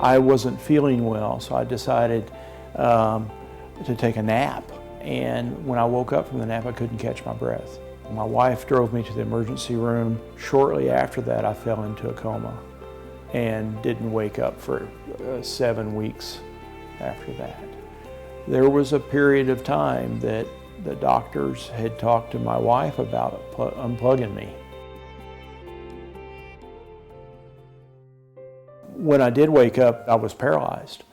I wasn't feeling well, so I decided to take a nap. And when I woke up from the nap, I couldn't catch my breath. My wife drove me to the emergency room. Shortly after that, I fell into a coma and didn't wake up for 7 weeks after that. There was a period of time that the doctors had talked to my wife about unplugging me. When I did wake up, I was paralyzed.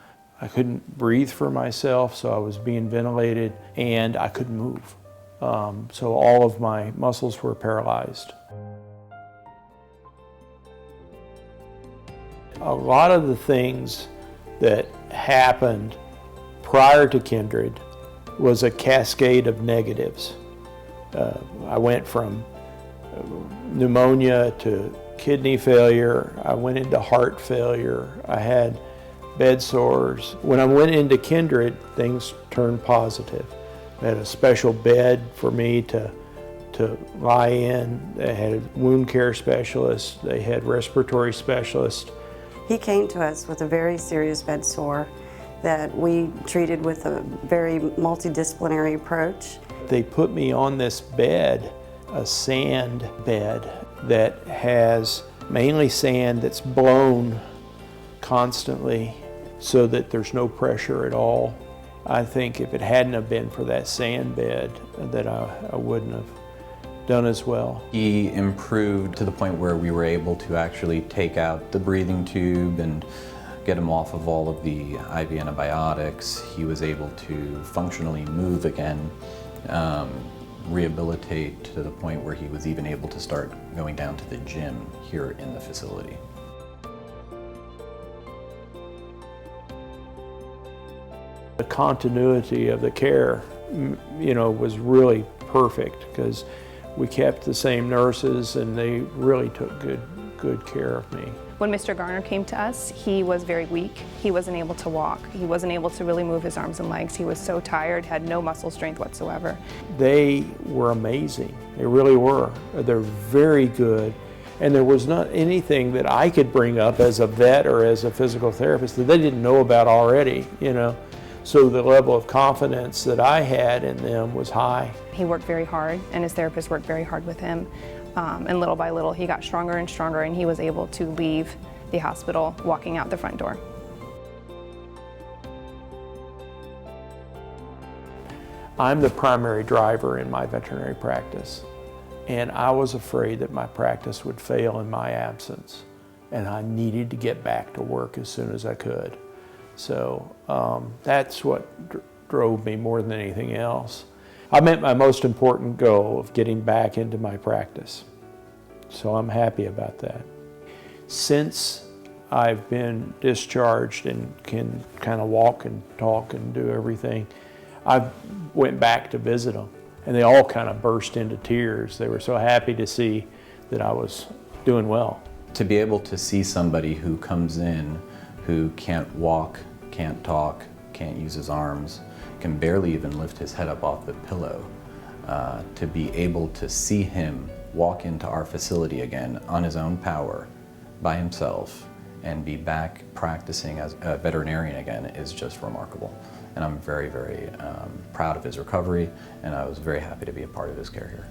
I couldn't breathe for myself, so I was being ventilated, and I couldn't move. So all of my muscles were paralyzed. A lot of the things that happened prior to Kindred was a cascade of negatives. I went from pneumonia to kidney failure. I went into heart failure. I had bed sores. When I went into Kindred, things turned positive. They had a special bed for me to lie in. They had a wound care specialist. They had respiratory specialists. He came to us with a very serious bed sore that we treated with a very multidisciplinary approach. They put me on this bed, a sand bed that has mainly sand that's blown constantly so that there's no pressure at all. I think if it hadn't have been for that sand bed, that I wouldn't have done as well. He improved to the point where we were able to actually take out the breathing tube and get him off of all of the IV antibiotics. He was able to functionally move again, rehabilitate to the point where he was even able to start going down to the gym here in the facility. The continuity of the care, was really perfect because we kept the same nurses and they really took good care of me. When Mr. Garner came to us, he was very weak. He wasn't able to walk. He wasn't able to really move his arms and legs. He was so tired, had no muscle strength whatsoever. They were amazing. They really were. They're very good. And there was not anything that I could bring up as a vet or as a physical therapist that they didn't know about already, So the level of confidence that I had in them was high. He worked very hard, and his therapist worked very hard with him. And little by little, he got stronger and stronger, and he was able to leave the hospital walking out the front door. I'm the primary driver in my veterinary practice, and I was afraid that my practice would fail in my absence, and I needed to get back to work as soon as I could. So that's what drove me more than anything else. I met my most important goal of getting back into my practice. So I'm happy about that. Since I've been discharged and can kind of walk and talk and do everything, I went back to visit them, and they all kind of burst into tears. They were so happy to see that I was doing well. To be able to see somebody who comes in who can't walk, can't talk, can't use his arms, can barely even lift his head up off the pillow, to be able to see him walk into our facility again on his own power, by himself, and be back practicing as a veterinarian again is just remarkable. And I'm very, very proud of his recovery, and I was very happy to be a part of his care here.